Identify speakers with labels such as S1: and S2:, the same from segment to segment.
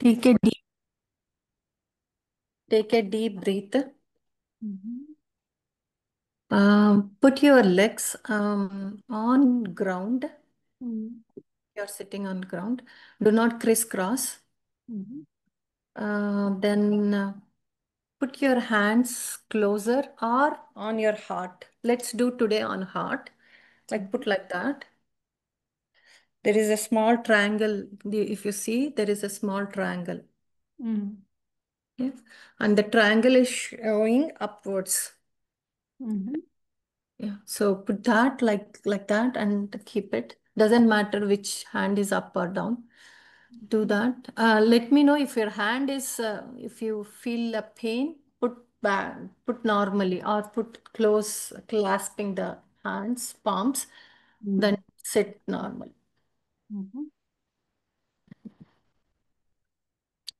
S1: Take a deep, take a deep breath.
S2: Mhm.
S1: Put your legs on ground.
S2: Mhm.
S1: You're sitting on ground. Do not crisscross.
S2: Mhm.
S1: Then put your hands closer or on your heart. Let's do today on heart. Like
S2: Mhm.
S1: put like that. There is a small triangle. If you see, there is a small triangle.
S2: Mhm.
S1: Yes. And the triangle is showing upwards.
S2: Mhm.
S1: Yeah, so put that like that and keep it. Doesn't matter which hand is up or down. Do that. Let me know if your hand is, if you feel a pain, put back, put normally or put close, clasping the hands, palms, then
S2: Mhm.
S1: sit normal.
S2: Mhm.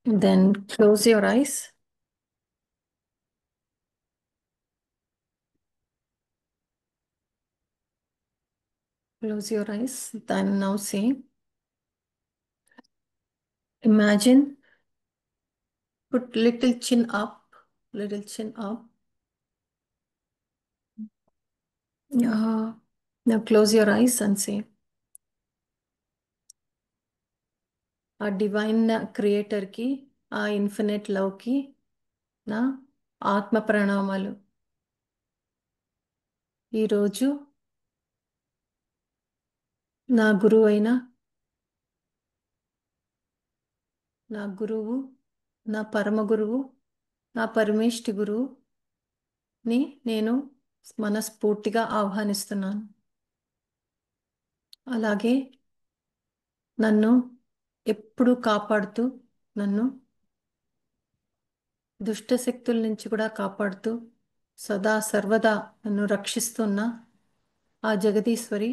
S1: Then close your eyes. Close your eyes. Then now say, imagine, put little chin up, little chin up. Now close your eyes and say, ఆ divine క్రియేటర్కి, ఆ infinite లవ్కి నా ఆత్మ ప్రణామాలు. ఈరోజు నా గురువు అయిన, నా గురువు, నా పరమ గురువు, నా పరమేష్టి గురువుని నేను మనస్ఫూర్తిగా ఆహ్వానిస్తున్నాను. అలాగే నన్ను ఎప్పుడూ కాపాడుతూ, నన్ను దుష్ట శక్తుల నుంచి కూడా కాపాడుతూ, సదా సర్వదా నన్ను రక్షిస్తున్న ఆ జగదీశ్వరి,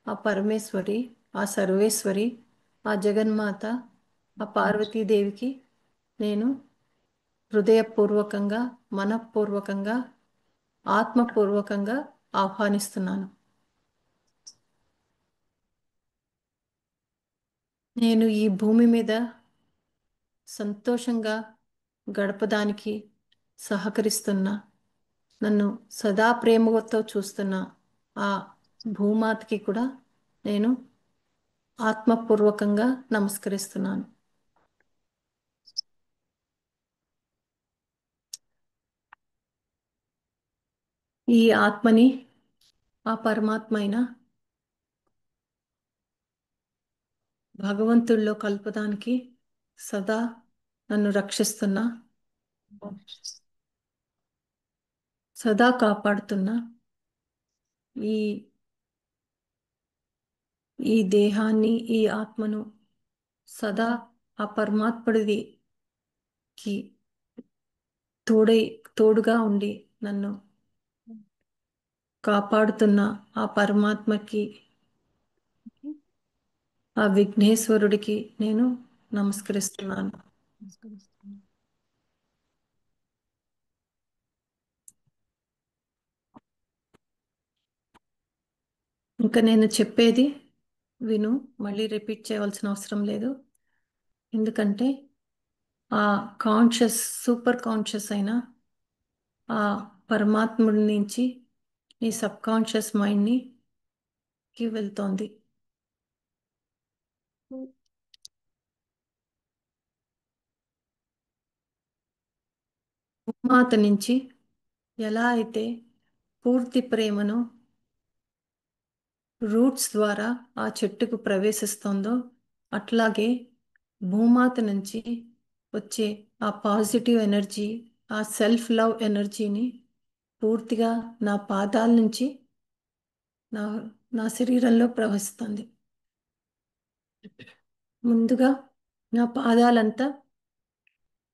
S1: ఆ పరమేశ్వరి, ఆ సర్వేశ్వరి, ఆ జగన్మాత, ఆ పార్వతీదేవికి నేను హృదయపూర్వకంగా, మనఃపూర్వకంగా, ఆత్మపూర్వకంగా ఆహ్వానిస్తున్నాను. నేను ఈ భూమి మీద సంతోషంగా గడపడానికి సహకరిస్తున్న, నన్ను సదా ప్రేమతో చూస్తున్న ఆ భూమాతకి కూడా నేను ఆత్మపూర్వకంగా నమస్కరిస్తున్నాను. ఈ ఆత్మని, ఆ పరమాత్మ అయిన భగవంతుల్లో కలపడానికి సదా నన్ను రక్షిస్తున్న, సదా కాపాడుతున్న ఈ ఈ దేహాన్ని, ఈ ఆత్మను సదా ఆ పరమాత్ముడికి తోడై, తోడుగా ఉండి నన్ను కాపాడుతున్న ఆ పరమాత్మకి,
S2: Okay.
S1: ఆ విఘ్నేశ్వరుడికి నేను నమస్కరిస్తున్నాను.
S2: నమస్కరిస్తున్నాను.
S1: ఇంకా నేను చెప్పేది విను, మళ్ళీ రిపీట్ చేయవలసిన అవసరం లేదు. ఎందుకంటే ఆ కాన్షియస్, సూపర్ కాన్షియస్ అయిన ఆ పరమాత్ముడి నుంచి నీ సబ్ కాన్షియస్ మైండ్ని కి వెళ్తోంది. భూమాత నుంచి ఎలా అయితే పూర్తి ప్రేమను రూట్స్ ద్వారా ఆ చెట్టుకు ప్రవేశిస్తుందో, అట్లాగే భూమాత నుంచి వచ్చే ఆ పాజిటివ్ ఎనర్జీ, ఆ సెల్ఫ్ లవ్ ఎనర్జీని పూర్తిగా నా పాదాల నుంచి నా నా శరీరంలో ప్రవహిస్తుంది. ముందుగా నా పాదాలంతా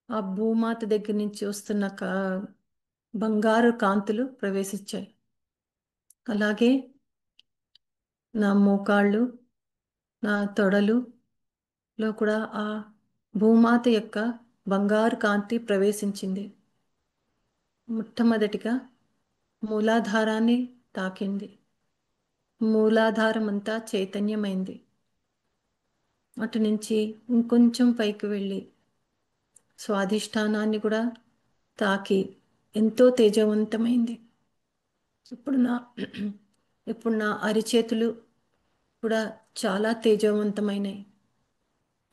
S1: ఆ భూమాత దగ్గర నుంచి వస్తున్న బంగారు కాంతులు ప్రవేశించాయి. అలాగే నా మోకాళ్ళు, నా తొడలులో కూడా ఆ భూమాత యొక్క బంగారు కాంతి ప్రవేశించింది. మొట్టమొదటిగా మూలాధారాన్ని తాకింది. మూలాధారం అంతా చైతన్యమైంది. అటు నుంచి ఇంకొంచెం పైకి వెళ్ళి స్వాధిష్టానాన్ని కూడా తాకి ఎంతో తేజవంతమైంది. ఇప్పుడు నా ఇప్పుడు నా అరిచేతులు కూడా చాలా తేజవంతమైనవి.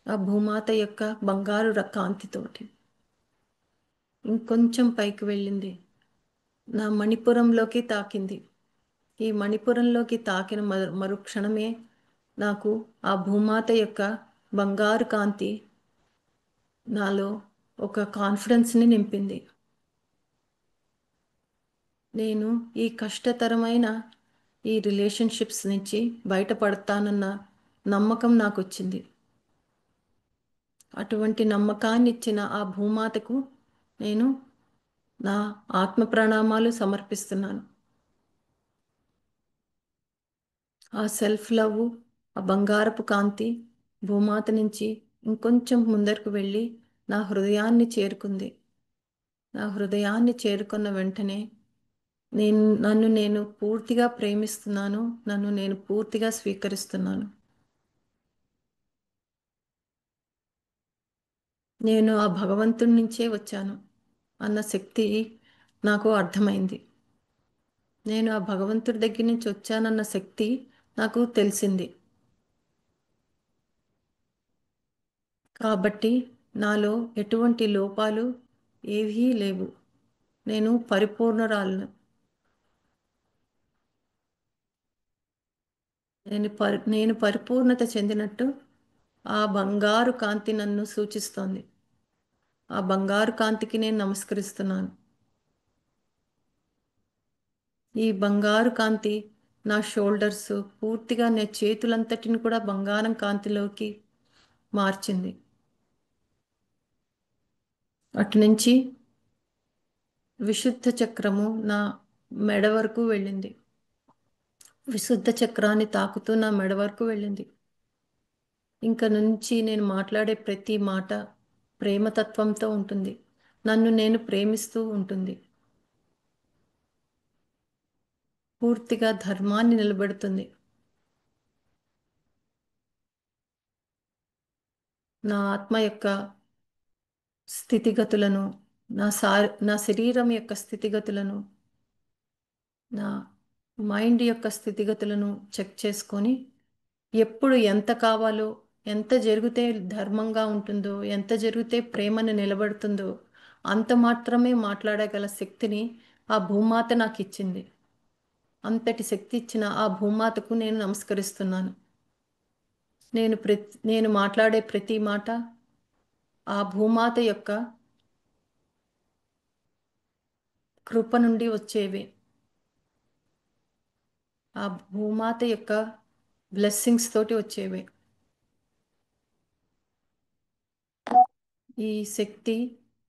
S1: ఆ భూమాత యొక్క బంగారు కాంతితోటి ఇంకొంచెం పైకి వెళ్ళింది. నా మణిపురంలోకి తాకింది. ఈ మణిపురంలోకి తాకిన మరుక్షణమే నాకు ఆ భూమాత యొక్క బంగారు కాంతి నాలో ఒక కాన్ఫిడెన్స్ని నింపింది. నేను ఈ కష్టతరమైన ఈ రిలేషన్షిప్స్ నుంచి బయటపడతానన్న నమ్మకం నాకు వచ్చింది. అటువంటి నమ్మకాన్ని ఇచ్చిన ఆ భూమాతకు నేను నా ఆత్మ ప్రణామాలు సమర్పిస్తున్నాను. ఆ సెల్ఫ్ లవ్, ఆ బంగారపు కాంతి భూమాత నుంచి ఇంకొంచెం ముందరకు వెళ్ళి నా హృదయాన్ని చేరుకుంది. నా హృదయాన్ని చేరుకున్న వెంటనే నన్ను నేను పూర్తిగా ప్రేమిస్తున్నాను. నన్ను నేను పూర్తిగా స్వీకరిస్తున్నాను. నేను ఆ భగవంతుడి నుంచే వచ్చాను అన్న శక్తి నాకు అర్థమైంది. నేను ఆ భగవంతుడి దగ్గర నుంచి వచ్చానన్న శక్తి నాకు తెలిసింది. కాబట్టి నాలో ఎటువంటి లోపాలు ఏవీ లేవు. నేను పరిపూర్ణురాలను. నేను పరిపూర్ణత చెందినట్టు ఆ బంగారు కాంతి నన్ను సూచిస్తోంది. ఆ బంగారు కాంతికి నేను నమస్కరిస్తున్నాను. ఈ బంగారు కాంతి నా షోల్డర్స్ పూర్తిగా నా చేతులంతటిని కూడా బంగారం కాంతిలోకి మార్చింది. అటు నుంచి విశుద్ధ చక్రము నా మెడ వరకు వెళ్ళింది. విశుద్ధ చక్రాన్ని తాకుతూ నా మెడ వరకు వెళ్ళింది. ఇంక నుంచి నేను మాట్లాడే ప్రతి మాట ప్రేమతత్వంతో ఉంటుంది. నన్ను నేను ప్రేమిస్తూ ఉంటుంది. పూర్తిగా ధర్మాన్ని నిలబెడుతుంది. నా ఆత్మ యొక్క స్థితిగతులను, నా శరీరం యొక్క స్థితిగతులను, నా మైండ్ యొక్క స్థితిగతులను చెక్ చేసుకొని ఎప్పుడు ఎంత కావాలో, ఎంత జరిగితే ధర్మంగా ఉంటుందో, ఎంత జరిగితే ప్రేమను నిలబడుతుందో అంత మాత్రమే మాట్లాడగల శక్తిని ఆ భూమాత నాకు ఇచ్చింది. అంతటి శక్తి ఇచ్చిన ఆ భూమాతకు నేను నమస్కరిస్తున్నాను. నేను మాట్లాడే ప్రతి మాట ఆ భూమాత యొక్క కృప నుండి వచ్చేవి. ఆ భూమాత యొక్క బ్లెస్సింగ్స్ తోటి వచ్చేవి. ఈ శక్తి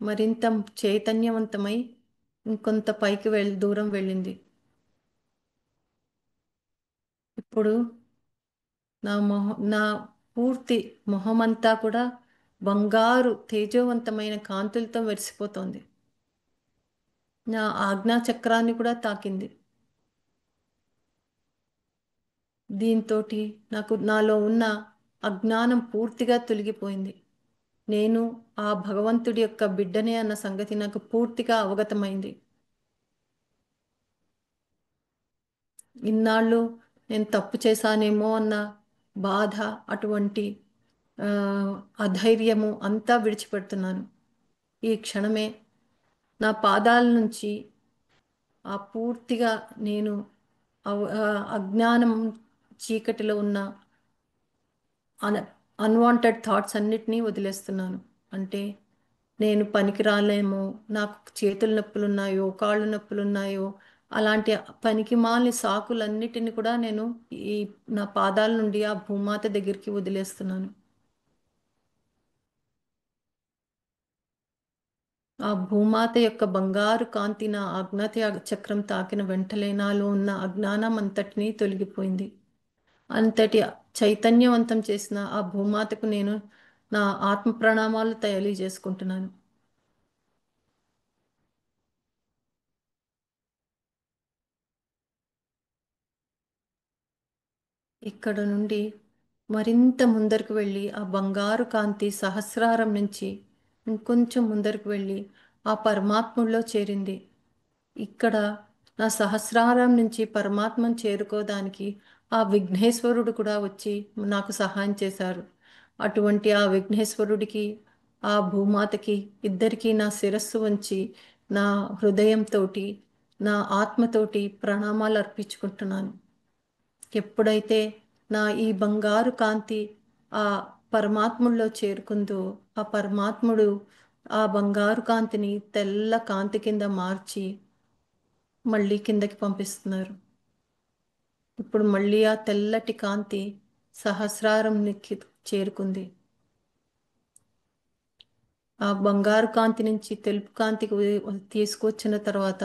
S1: మరింత చైతన్యవంతమై ఇంకొంత పైకి దూరం వెళ్ళింది. ఇప్పుడు నా పూర్తి మొహమంతా కూడా బంగారు తేజోవంతమైన కాంతులతో మెరిసిపోతోంది. నా ఆజ్ఞా చక్రాన్ని కూడా తాకింది. దీంతోటి నాలో ఉన్న అజ్ఞానం పూర్తిగా తొలగిపోయింది. నేను ఆ భగవంతుడి యొక్క బిడ్డనే అన్న సంగతి నాకు పూర్తిగా అవగతమైంది. ఇన్నాళ్ళు నేను తప్పు చేశానేమో అన్న బాధ, అటువంటి ఆ, అధైర్యము అంతా విడిచిపెడుతున్నాను. ఈ క్షణమే నా పాదాల నుంచి ఆ పూర్తిగా నేను అజ్ఞానం చీకటిలో ఉన్న అన్ అన్వాంటెడ్ థాట్స్ అన్నిటినీ వదిలేస్తున్నాను. అంటే నేను పనికి రాలేమో, నాకు చేతుల నొప్పులున్నాయో, కాళ్ళు నొప్పులున్నాయో, అలాంటి పనికి మాలిన సాకులన్నిటిని కూడా నేను ఈ నా పాదాల నుండి ఆ భూమాత దగ్గరికి వదిలేస్తున్నాను. ఆ భూమాత యొక్క బంగారు కాంతి నా ఆజ్ఞాత చక్రం తాకిన వెంటనే నాలో ఉన్న అజ్ఞానం అంతటినీ తొలగిపోయింది. అంతటి చైతన్యవంతం చేసిన ఆ భూమాతకు నేను నా ఆత్మ ప్రణామాలు తెలియజేసుకుంటున్నాను. ఇక్కడ నుండి మరింత ముందరకు వెళ్ళి ఆ బంగారు కాంతి సహస్రారం నుంచి ఇంకొంచెం ముందరకు వెళ్ళి ఆ పరమాత్ముల్లో చేరింది. ఇక్కడ నా సహస్రారం నుంచి పరమాత్మను చేరుకోవడానికి ఆ విఘ్నేశ్వరుడు కూడా వచ్చి నాకు సహాయం చేశారు. అటువంటి ఆ విఘ్నేశ్వరుడికి, ఆ భూమాతకి ఇద్దరికీ నా శిరస్సు వంచి నా హృదయంతోటి, నా ఆత్మతోటి ప్రణామాలు అర్పించుకుంటున్నాను. ఎప్పుడైతే నా ఈ బంగారు కాంతి ఆ పరమాత్ముల్లో చేరుకుందో, ఆ పరమాత్ముడు ఆ బంగారు కాంతిని తెల్ల కాంతి కింద మార్చి మళ్ళీ కిందకి పంపిస్తున్నారు. ఇప్పుడు మళ్ళీ ఆ తెల్లటి కాంతి సహస్రారంకి చేరుకుంది. ఆ బంగారు కాంతి నుంచి తెలుపు కాంతికి తీసుకొచ్చిన తర్వాత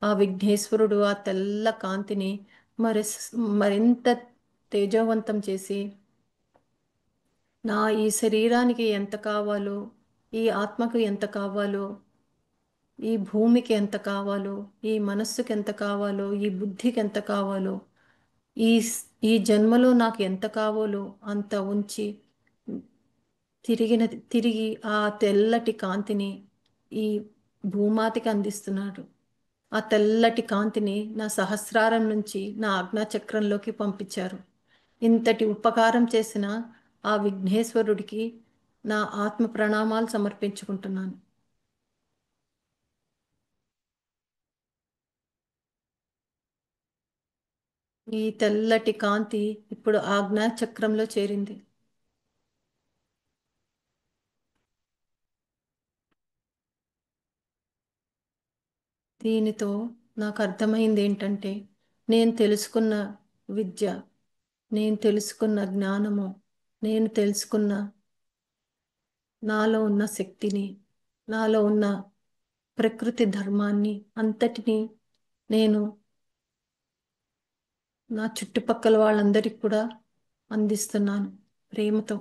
S1: ఆ విఘ్నేశ్వరుడు ఆ తెల్ల కాంతిని మరి మరింత తేజోవంతం చేసి నా ఈ శరీరానికి ఎంత కావాలో, ఈ ఆత్మకు ఎంత కావాలో, ఈ భూమికి ఎంత కావాలో, ఈ మనస్సుకి ఎంత కావాలో, ఈ బుద్ధికి ఎంత కావాలో, ఈ ఈ జన్మలో నాకు ఎంత కావాలో అంత ఉంచి తిరిగి ఆ తెల్లటి కాంతిని ఈ భూమాతకి అందిస్తున్నాడు. ఆ తెల్లటి కాంతిని నా సహస్రారం నుంచి నా ఆజ్ఞాచక్రంలోకి పంపించారు. ఇంతటి ఉపకారం చేసిన ఆ విఘ్నేశ్వరుడికి నా ఆత్మ ప్రణామాలు సమర్పించుకుంటున్నాను. ఈ తెల్లటి కాంతి ఇప్పుడు ఆజ్ఞాచక్రంలో చేరింది. దీనితో నాకు అర్థమైంది ఏంటంటే, నేను తెలుసుకున్న విద్య, నేను తెలుసుకున్న జ్ఞానము, నేను తెలుసుకున్న నాలో ఉన్న శక్తిని, నాలో ఉన్న ప్రకృతి ధర్మాన్ని అంతటినీ నేను నా చుట్టుపక్కల వాళ్ళందరికీ కూడా అందిస్తున్నాను ప్రేమతో.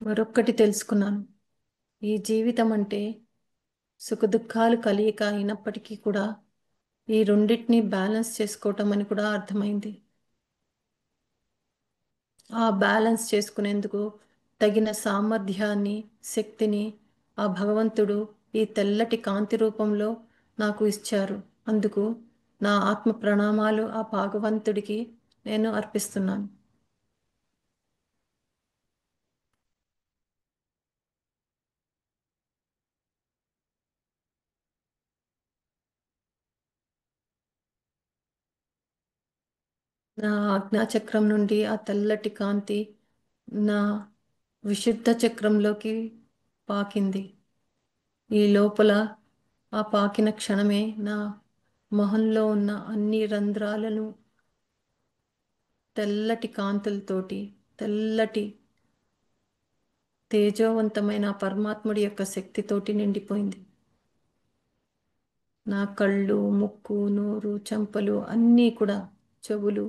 S1: మరొక్కటి తెలుసుకున్నాను. ఈ జీవితం అంటే సుఖదుఖాలు కలయిక అయినప్పటికీ కూడా ఈ రెండింటిని బ్యాలెన్స్ చేసుకోవటం అని కూడా అర్థమైంది. ఆ బ్యాలెన్స్ చేసుకునేందుకు తగిన సామర్థ్యాన్ని, శక్తిని ఆ భగవంతుడు ఈ తెల్లటి కాంతి రూపంలో నాకు ఇచ్చారు. అందుకు నా ఆత్మ ప్రణామాలు ఆ భగవంతుడికి నేను అర్పిస్తున్నాను. నా ఆజ్ఞాచక్రం నుండి ఆ తెల్లటి కాంతి నా విశుద్ధ చక్రంలోకి పాకింది. ఈ లోపల ఆ పాకిన క్షణమే నా మొహంలో ఉన్న అన్ని రంధ్రాలను తెల్లటి కాంతులతోటి, తెల్లటి తేజోవంతమైన ఆ పరమాత్ముడి యొక్క శక్తితోటి నిండిపోయింది. నా కళ్ళు, ముక్కు, నోరు, చెంపలు అన్నీ కూడా, చెవులు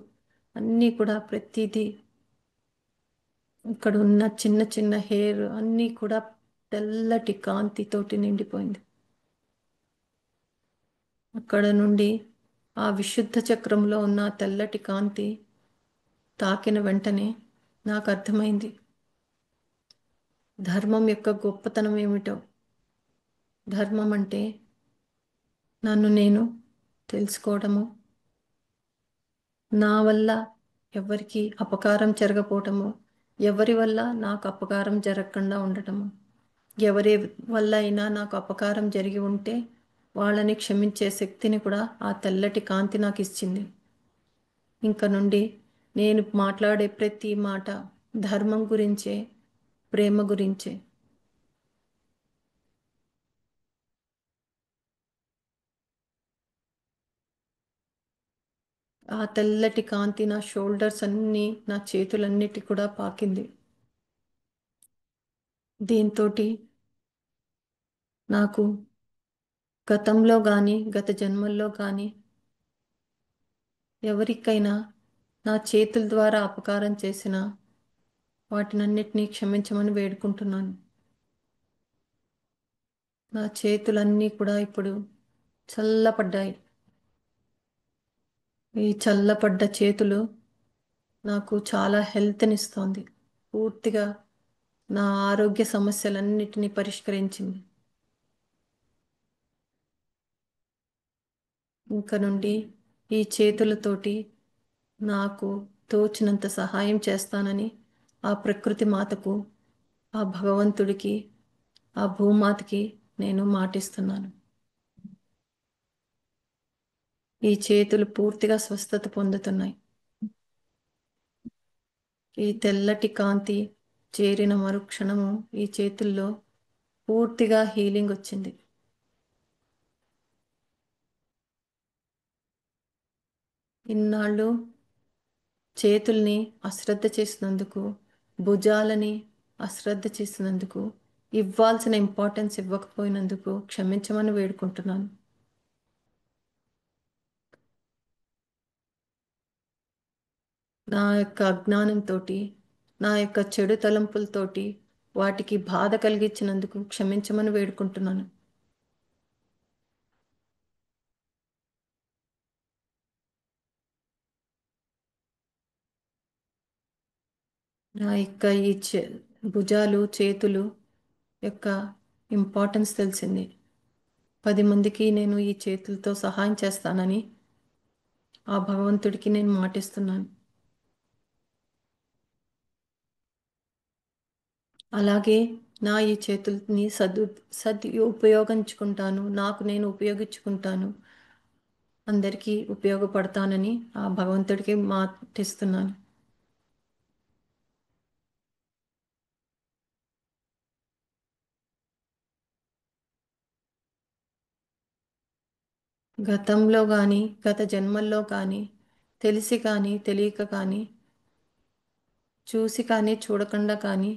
S1: అన్నీ కూడా ప్రతిదీ, ఇక్కడ ఉన్న చిన్న చిన్న హెయిర్ అన్నీ కూడా తెల్లటి కాంతితోటి నిండిపోయింది. అక్కడ నుండి ఆ విశుద్ధ చక్రంలో ఉన్న తెల్లటి కాంతి తాకిన వెంటనే నాకు అర్థమైంది ధర్మం యొక్క గొప్పతనం ఏమిటో. ధర్మం అంటే నన్ను నేను తెలుసుకోవడము, నా వల్ల ఎవరికి అపకారం జరగపోవటము, ఎవరి వల్ల నాకు అపకారం జరగకుండా ఉండటము, ఎవరి వల్ల అయినా నాకు అపకారం జరిగి ఉంటే వాళ్ళని క్షమించే శక్తిని కూడా ఆ తెల్లటి కాంతి నాకు ఇచ్చింది. ఇంక నుండి నేను మాట్లాడే ప్రతి మాట ధర్మం గురించే, ప్రేమ గురించే. ఆ తెల్లటి కాంతి నా షోల్డర్స్ అన్నీ, నా చేతులన్నిటి కూడా పాకింది. దీంతో నాకు గతంలో కానీ, గత జన్మల్లో కానీ ఎవరికైనా నా చేతుల ద్వారా అపకారం చేసిన వాటినన్నిటినీ క్షమించమని వేడుకుంటున్నాను. నా చేతులన్నీ కూడా ఇప్పుడు చల్లపడ్డాయి. ఈ చల్లపడ్డ చేతులు నాకు చాలా హెల్త్నిస్తోంది. పూర్తిగా నా ఆరోగ్య సమస్యలన్నిటినీ పరిష్కరించింది. ఇంక నుండి ఈ చేతులతోటి నాకు తోచినంత సహాయం చేస్తానని ఆ ప్రకృతి మాతకు, ఆ భగవంతుడికి, ఆ భూమాతకి నేను మాటిస్తున్నాను. ఈ చేతులు పూర్తిగా స్వస్థత పొందుతున్నాయి. ఈ తెల్లటి కాంతి చేరిన మరుక్షణము ఈ చేతుల్లో పూర్తిగా హీలింగ్ వచ్చింది. ఇన్నాళ్ళు చేతుల్ని అశ్రద్ధ చేసినందుకు, భుజాలని అశ్రద్ధ చేసినందుకు, ఇవ్వాల్సిన ఇంపార్టెన్స్ ఇవ్వకపోయినందుకు క్షమించమని వేడుకుంటున్నాను. నా యొక్క అజ్ఞానంతోటి, నా యొక్క చెడు తలంపులతోటి వాటికి బాధ కలిగించినందుకు క్షమించమని వేడుకుంటున్నాను. నా యొక్క ఈ భుజాలు, చేతులు యొక్క ఇంపార్టెన్స్ తెలిసింది. 10 మందికి నేను ఈ చేతులతో సహాయం చేస్తానని ఆ భగవంతుడికి నేను మాటిస్తున్నాను. అలాగే నా ఈ చేతుల్ని ఉపయోగించుకుంటాను. నాకు నేను ఉపయోగించుకుంటాను. అందరికీ ఉపయోగపడతానని ఆ భగవంతుడికి మాటిస్తున్నాను. గతంలో కానీ, గత జన్మల్లో కానీ, తెలిసి కానీ, తెలియక కానీ, చూసి కానీ, చూడకుండా కానీ,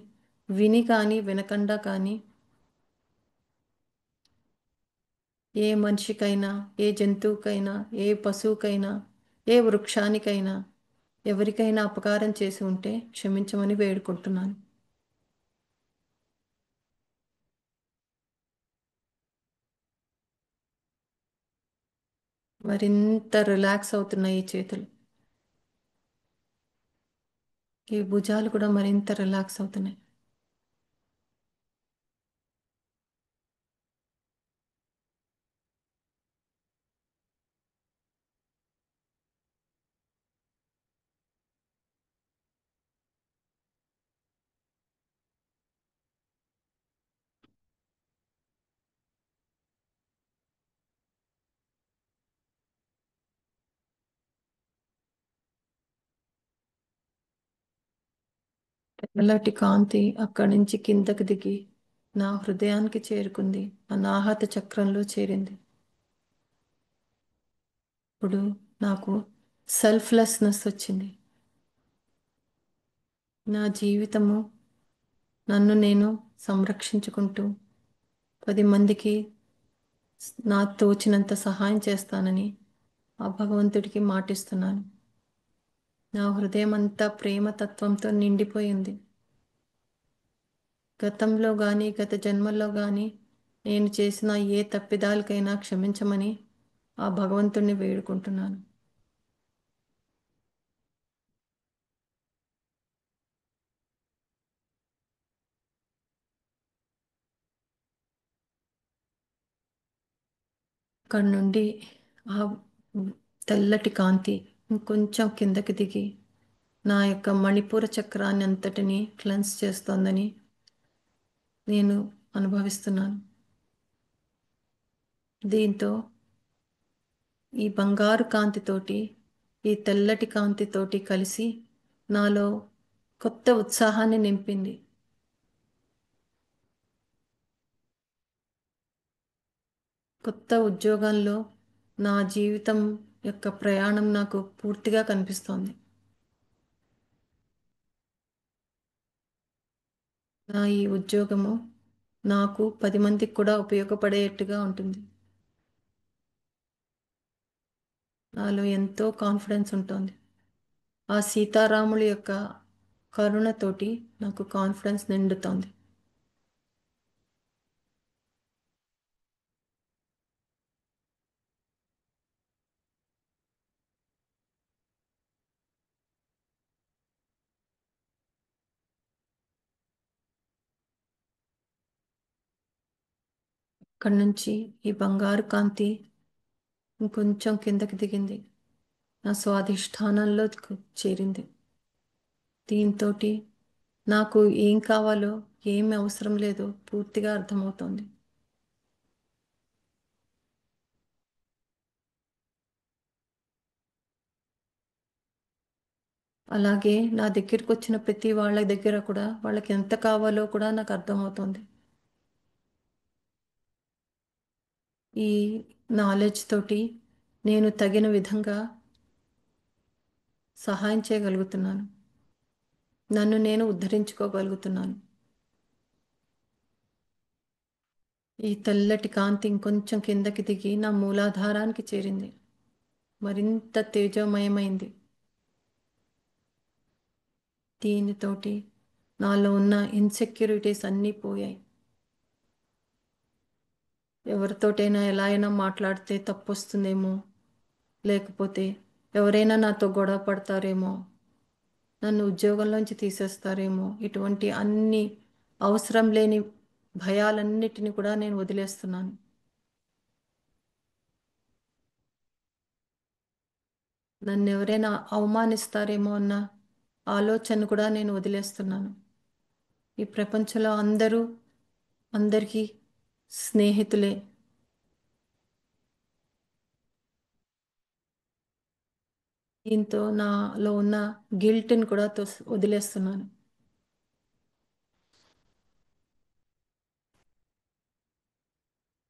S1: విని కానీ, వినకుండా కానీ, ఏ మనిషికైనా, ఏ జంతువుకైనా, ఏ పశువుకైనా, ఏ వృక్షానికైనా, ఎవరికైనా అపకారం చేసి ఉంటే క్షమించమని వేడుకుంటున్నాను. మరింత రిలాక్స్ అవుతున్నాయి ఈ చేతులు. ఈ భుజాలు కూడా మరింత రిలాక్స్ అవుతున్నాయి. తెల్లటి కాంతి అక్కడి నుంచి కిందకి దిగి నా హృదయానికి చేరుకుంది. అనాహత చక్రంలో చేరింది. ఇప్పుడు నాకు సెల్ఫ్లెస్నెస్ వచ్చింది. నా జీవితము నన్ను నేను సంరక్షించుకుంటూ 10 మందికి నా తోచినంత సహాయం చేస్తానని ఆ భగవంతుడికి మాటిస్తున్నాను. నా హృదయం అంతా ప్రేమతత్వంతో నిండిపోయింది. గతంలో కానీ, గత జన్మల్లో కానీ నేను చేసిన ఏ తప్పిదాలకైనా క్షమించమని ఆ భగవంతుణ్ణి వేడుకుంటున్నాను. అక్కడి నుండి ఆ తెల్లటి కాంతి ఇంకొంచెం కిందకి దిగి నా యొక్క మణిపూర చక్రాన్ని అంతటిని క్లెన్స్ చేస్తోందని నేను అనుభవిస్తున్నాను. దీంతో ఈ బంగారు కాంతితోటి, ఈ తెల్లటి కాంతితోటి కలిసి నాలో కొత్త ఉత్సాహాన్ని నింపింది. కొత్త ఉద్యోగంలో నా జీవితం యొక్క ప్రయాణం నాకు పూర్తిగా కనిపిస్తోంది. నా ఈ ఉద్యోగము నాకు 10 మందికి కూడా ఉపయోగపడేట్టుగా ఉంటుంది. నాలో ఎంతో కాన్ఫిడెన్స్ ఉంటుంది. ఆ సీతారాముల యొక్క కరుణతోటి నాకు కాన్ఫిడెన్స్ నిండుతోంది. అక్కడి నుంచి ఈ బంగారు కాంతి ఇంకొంచెం కిందకి దిగింది, నా స్వాధిష్టానంలో చేరింది. దీంతోటి నాకు ఏం కావాలో ఏమి అవసరం లేదో పూర్తిగా అర్థమవుతోంది. అలాగే నా దగ్గరికి వచ్చిన ప్రతి వాళ్ళ దగ్గర కూడా వాళ్ళకి ఎంత కావాలో కూడా నాకు అర్థమవుతోంది. ఈ నాలెడ్జ్ తోటి నేను తగిన విధంగా సహాయం చేయగలుగుతున్నాను. నన్ను నేను ఉద్ధరించుకోగలుగుతున్నాను. ఈ తెల్లటి కాంతి ఇంకొంచెం కిందకి దిగి నా మూలాధారానికి చేరింది, మరింత తేజోమయమైంది. దీనితోటి నాలో ఉన్న ఇన్సెక్యూరిటీస్ అన్నీ పోయాయి. ఎవరితోటైనా ఎలా అయినా మాట్లాడితే తప్పు వస్తుందేమో, లేకపోతే ఎవరైనా నాతో గొడవ పడతారేమో, నన్ను ఉద్యోగంలోంచి తీసేస్తారేమో, ఇటువంటి అన్ని అవసరం లేని భయాలన్నిటిని కూడా నేను వదిలేస్తున్నాను. నన్ను ఎవరైనా అవమానిస్తారేమో అన్న ఆలోచన కూడా నేను వదిలేస్తున్నాను. ఈ ప్రపంచంలో అందరికీ స్నేహితులే. దీంతో నాలో ఉన్న గిల్ట్ని కూడా వదిలేస్తున్నాను.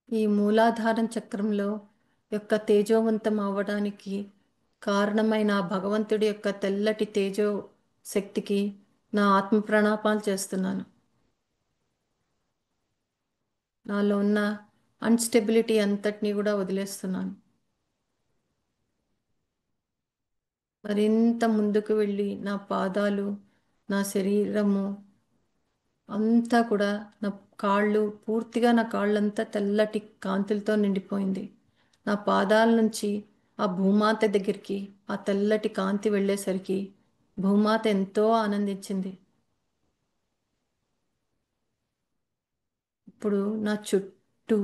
S1: ఈ మూలాధారం చక్రంలో యొక్క తేజోవంతం అవ్వడానికి కారణమైన ఆ భగవంతుడి యొక్క తెల్లటి తేజో శక్తికి నా ఆత్మ ప్రణామాలు చేస్తున్నాను. నాలో ఉన్న అన్స్టెబిలిటీ అంతటినీ కూడా వదిలేస్తున్నాను. మరింత ముందుకు వెళ్ళి నా పాదాలు, నా శరీరము అంతా కూడా, నా కాళ్ళు పూర్తిగా, నా కాళ్ళంతా తెల్లటి కాంతులతో నిండిపోయింది. నా పాదాల నుంచి ఆ భూమాత దగ్గరికి ఆ తెల్లటి కాంతి వెళ్ళేసరికి భూమాత ఎంతో ఆనందించింది. ఇప్పుడు నా చుట్టూ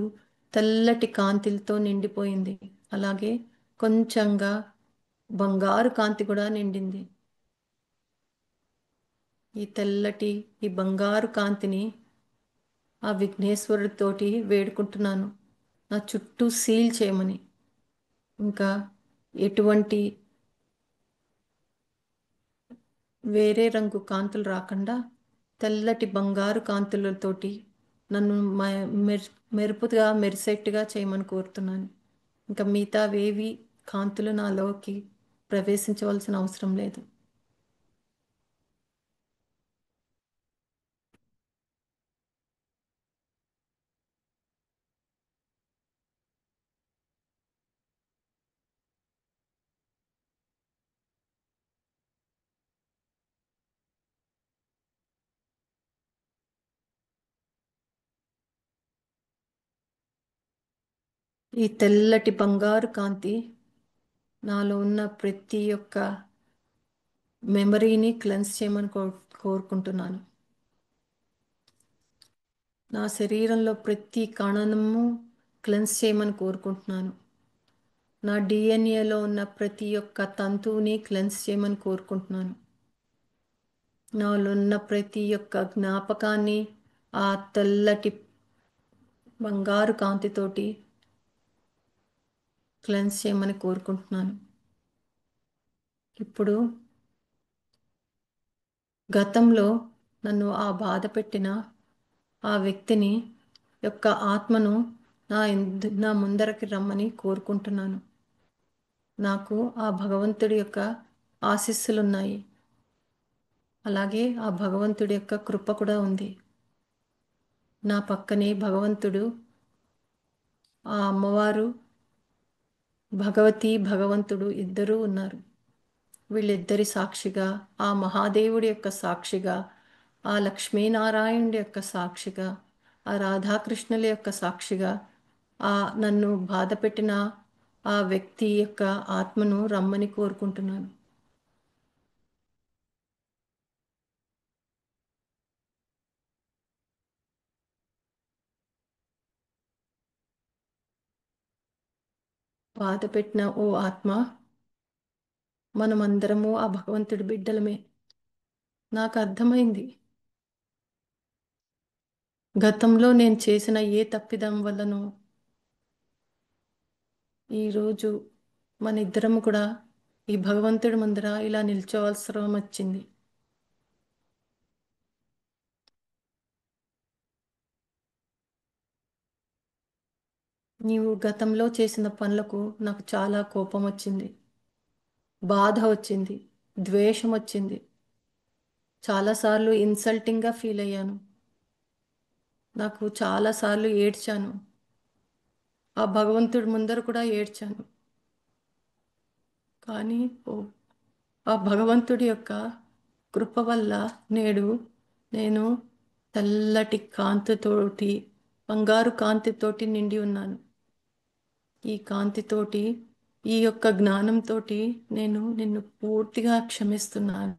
S1: తెల్లటి కాంతిలతో నిండిపోయింది. అలాగే కొంచెంగా బంగారు కాంతి కూడా నిండింది. ఈ బంగారు కాంతిని ఆ విఘ్నేశ్వరుడితోటి వేడుకుంటున్నాను, నా చుట్టూ సీల్ చేయమని. ఇంకా ఎటువంటి వేరే రంగు కాంతులు రాకుండా తెల్లటి బంగారు కాంతులతోటి నన్ను మెరుపుగా మెరిసేట్టుగా చేయమని కోరుతున్నాను. ఇంకా మిగతావేవి కాంతులు నాలోకి ప్రవేశించవలసిన అవసరం లేదు. ఈ తెల్లటి బంగారు కాంతి నాలో ఉన్న ప్రతి ఒక్క మెమరీని క్లెన్స్ చేయమని కోరుకుంటున్నాను. నా శరీరంలో ప్రతి కణము క్లెన్స్ చేయమని కోరుకుంటున్నాను. నా డిఎన్ఏలో ఉన్న ప్రతి ఒక్క తంతువుని క్లెన్స్ చేయమని కోరుకుంటున్నాను. నాలో ఉన్న ప్రతి ఒక్క జ్ఞాపకాన్ని ఆ తెల్లటి బంగారు కాంతితోటి క్లెన్స్ చేయమని కోరుకుంటున్నాను. ఇప్పుడు గతంలో నన్ను ఆ బాధ పెట్టిన ఆ వ్యక్తిని యొక్క ఆత్మను నా ముందరకి రమ్మని కోరుకుంటున్నాను. నాకు ఆ భగవంతుడి యొక్క ఆశీస్సులున్నాయి. అలాగే ఆ భగవంతుడి యొక్క కృప కూడా ఉంది. నా పక్కనే భగవంతుడు, ఆ అమ్మవారు, భగవంతుడు ఇద్దరూ ఉన్నారు. వీళ్ళిద్దరి సాక్షిగా, ఆ మహాదేవుడి యొక్క సాక్షిగా, ఆ లక్ష్మీనారాయణుడి యొక్క సాక్షిగా, ఆ రాధాకృష్ణుల యొక్క సాక్షిగా, ఆ నన్ను బాధ పెట్టిన ఆ వ్యక్తి యొక్క ఆత్మను రమ్మని కోరుకుంటున్నాను. బాధ పెట్టిన ఓ ఆత్మ, మనమందరము ఆ భగవంతుడి బిడ్డలమే. నాకు అర్థమైంది, గతంలో నేను చేసిన ఏ తప్పిదం వల్లనో ఈరోజు మన ఇద్దరము కూడా ఈ భగవంతుడి ముందర ఇలా నిల్చోవలసిన వచ్చింది. నీవు గతంలో చేసిన పనులకు నాకు చాలా కోపం వచ్చింది, బాధ వచ్చింది, ద్వేషం వచ్చింది. చాలాసార్లు ఇన్సల్టింగ్గా ఫీల్ అయ్యాను. నాకు చాలాసార్లు ఏడ్చాను. ఆ భగవంతుడి ముందర కూడా ఏడ్చాను. కానీ ఓ ఆ భగవంతుడి యొక్క కృప వల్ల నేడు నేను తెల్లటి కాంతితోటి, బంగారు కాంతితోటి నిండి ఉన్నాను. ఈ కాంతితోటి, ఈ యొక్క జ్ఞానంతోటి నేను నిన్ను పూర్తిగా క్షమిస్తున్నాను.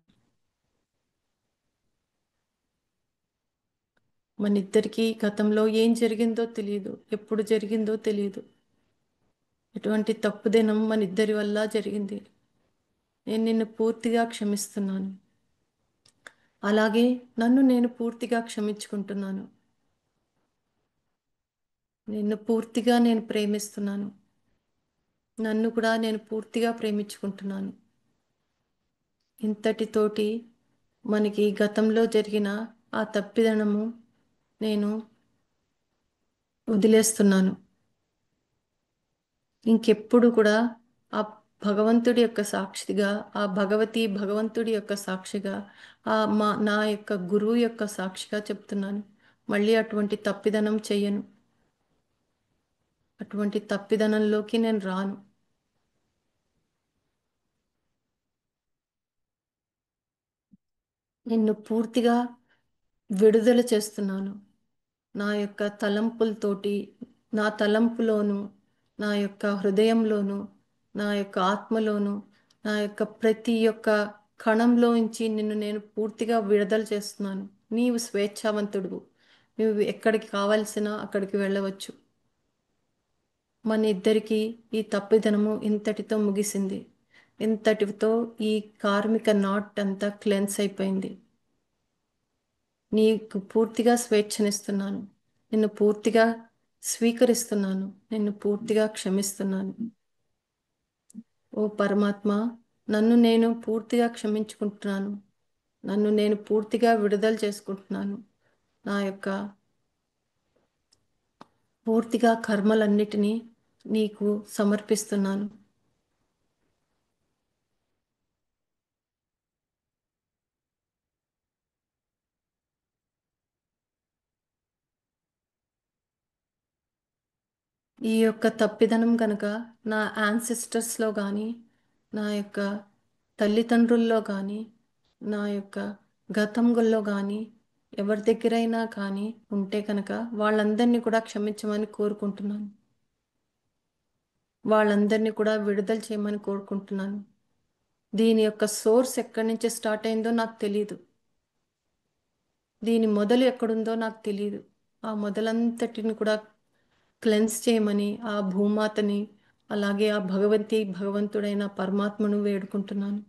S1: మన ఇద్దరికీ గతంలో ఏం జరిగిందో తెలియదు, ఎప్పుడు జరిగిందో తెలియదు. ఎటువంటి తప్పుదినం మన ఇద్దరి వల్ల జరిగింది. నేను నిన్ను పూర్తిగా క్షమిస్తున్నాను. అలాగే నన్ను నేను పూర్తిగా క్షమించుకుంటున్నాను. నిన్ను పూర్తిగా నేను ప్రేమిస్తున్నాను. నన్ను కూడా నేను పూర్తిగా ప్రేమించుకుంటున్నాను. ఇంతటితోటి మనకి గతంలో జరిగిన ఆ తప్పిదనము నేను వదిలేస్తున్నాను. ఇంకెప్పుడు కూడా ఆ భగవంతుడి యొక్క సాక్షిగా, ఆ భగవంతుడి యొక్క సాక్షిగా, నా యొక్క గురువు యొక్క సాక్షిగా చెప్తున్నాను, మళ్ళీ అటువంటి తప్పిదనం చెయ్యను. అటువంటి తప్పిదనంలోకి నేను రాను. నిన్ను పూర్తిగా విడుదల చేస్తున్నాను. నా యొక్క తలంపులతోటి, నా తలంపులోను, నా యొక్క హృదయంలోను, నా యొక్క ఆత్మలోను, నా యొక్క ప్రతి ఒక్క కణంలోంచి నిన్ను నేను పూర్తిగా విడుదల చేస్తున్నాను. నీవు స్వేచ్ఛావంతుడు. నువ్వు ఎక్కడికి కావలసిన అక్కడికి వెళ్ళవచ్చు. మన ఇద్దరికీ ఈ తప్పిదనము ఇంతటితో ముగిసింది. ఇంతటితో ఈ కార్మిక నాట్ అంతా క్లెన్స్ అయిపోయింది. నీకు పూర్తిగా స్వేచ్ఛనిస్తున్నాను. నిన్ను పూర్తిగా స్వీకరిస్తున్నాను. నిన్ను పూర్తిగా క్షమిస్తున్నాను. ఓ పరమాత్మ, నన్ను నేను పూర్తిగా క్షమించుకుంటున్నాను. నన్ను నేను పూర్తిగా విడుదల చేసుకుంటున్నాను. నా యొక్క పూర్తిగా కర్మలన్నిటినీ నీకు సమర్పిస్తున్నాను. ఈ యొక్క తప్పిదనం కనుక నా యాన్సిస్టర్స్లో కానీ, నా యొక్క తల్లిదండ్రుల్లో కానీ, నా యొక్క గతంలో కానీ, ఎవరి దగ్గరైనా కానీ ఉంటే కనుక వాళ్ళందరినీ కూడా క్షమించమని కోరుకుంటున్నాను. వాళ్ళందరినీ కూడా విడుదల చేయమని కోరుకుంటున్నాను. దీని యొక్క సోర్స్ ఎక్కడి నుంచి స్టార్ట్ అయిందో నాకు తెలియదు. దీని మొదలు ఎక్కడుందో నాకు తెలియదు. ఆ మొదలంతటిని కూడా క్లెన్స్ చేయమని ఆ భూమాతని, అలాగే ఆ భగవంతుడైన పరమాత్మను వేడుకుంటున్నాను.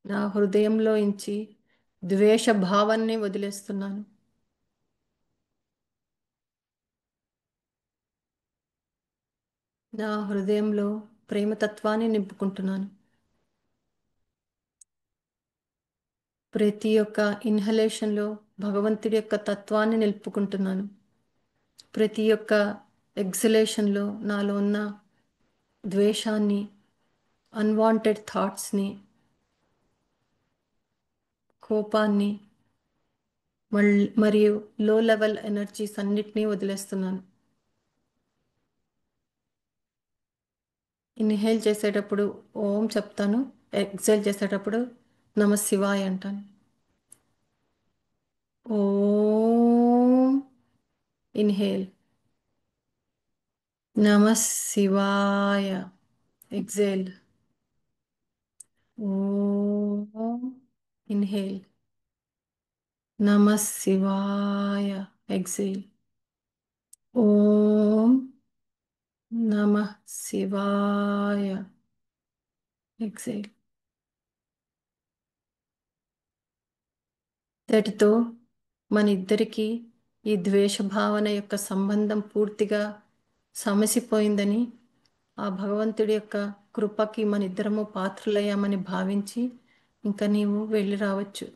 S1: నా హృదయంలో ఇంచి ద్వేష భావాన్ని వదిలేస్తున్నాను. నా హృదయంలో ప్రేమతత్వాన్ని నింపుకుంటున్నాను. ప్రతి ఒక్క ఇన్హలేషన్లో భగవంతుడి యొక్క తత్వాన్ని నిలుపుకుంటున్నాను. ప్రతి ఒక్క ఎక్సలేషన్లో నాలో ఉన్న ద్వేషాన్ని, అన్వాంటెడ్ థాట్స్ని, కోపాన్ని, మరియు లో లెవెల్ ఎనర్జీస్ అన్నిటినీ వదిలేస్తున్నాను. ఇన్హేల్ చేసేటప్పుడు ఓం చెప్తాను, ఎక్సేల్ చేసేటప్పుడు నమ శివాయ అంటాను. ఓం. Inhale. Namah Shivaya. Exhale. Om. Inhale. Namah Shivaya. Exhale. Om Namah Shivaya. Exhale. దటితో మన ఇద్దరికి ఈ ద్వేష భావన యొక్క సంబంధం పూర్తిగా సమసిపోయిందని, ఆ భగవంతుడి యొక్క కృపకి మన ఇద్దరము పాత్రులయ్యామని భావించి ఇంకా నీవు వెళ్ళి రావచ్చు.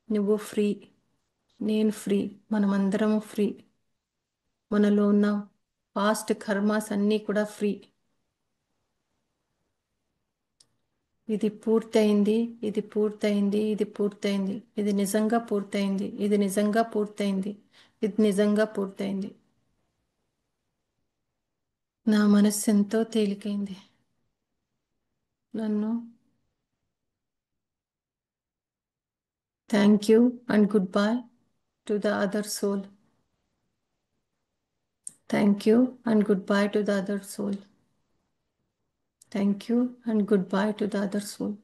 S1: నువ్వు ఫ్రీ, నేను ఫ్రీ, మనమందరము ఫ్రీ. మనలో ఉన్న పాస్ట్ కర్మాస్ అన్నీ కూడా ఫ్రీ. ఇది పూర్తయింది, ఇది పూర్తయింది, ఇది పూర్తయింది, ఇది నిజంగా పూర్తయింది, ఇది నిజంగా పూర్తయింది, ఇది నిజంగా పూర్తయింది. నా మనస్సు ఎంతో తేలికైంది. నన్ను thank you and good bye to the other soul. Thank you and good bye to the other soul. Thank you and good bye to the other soul.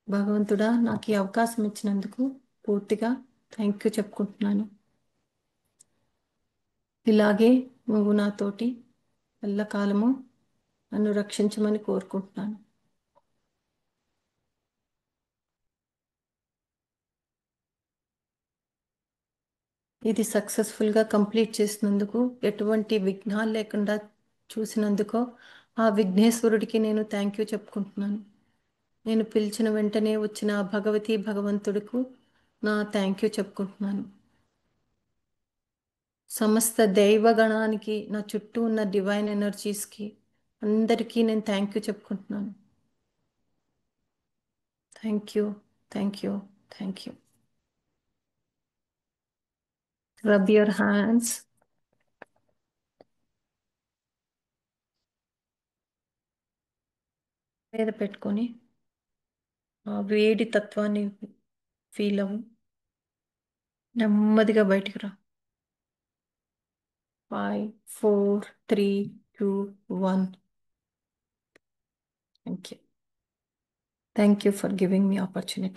S1: భగవంతుడా, నాకు ఈ అవకాశం ఇచ్చినందుకు పూర్తిగా థ్యాంక్ యూ చెప్పుకుంటున్నాను. ఇలాగే నువ్వు నాతోటి ఎల్లకాలము నన్ను రక్షించమని కోరుకుంటున్నాను. ఇది సక్సెస్ఫుల్గా కంప్లీట్ చేసినందుకు, ఎటువంటి విఘ్నాలు లేకుండా చూసినందుకు ఆ విఘ్నేశ్వరుడికి నేను థ్యాంక్ యూ చెప్పుకుంటున్నాను. నేను పిలిచిన వెంటనే వచ్చిన ఆ భగవతి భగవంతుడికి నా థ్యాంక్ యూ చెప్పుకుంటున్నాను. సమస్త దైవగణానికి, నా చుట్టూ ఉన్న డివైన్ ఎనర్జీస్కి అందరికీ నేను థ్యాంక్ యూ చెప్పుకుంటున్నాను. Thank you, thank you, thank you. Rub your hands. మీద పెట్టుకొని ఆ వేడి తత్వాన్ని ఫీల్ అవ్వు. నెమ్మదిగా బయటికి రా. 5, 4, 3, 2, 1. Thank you. Thank you for giving me opportunity.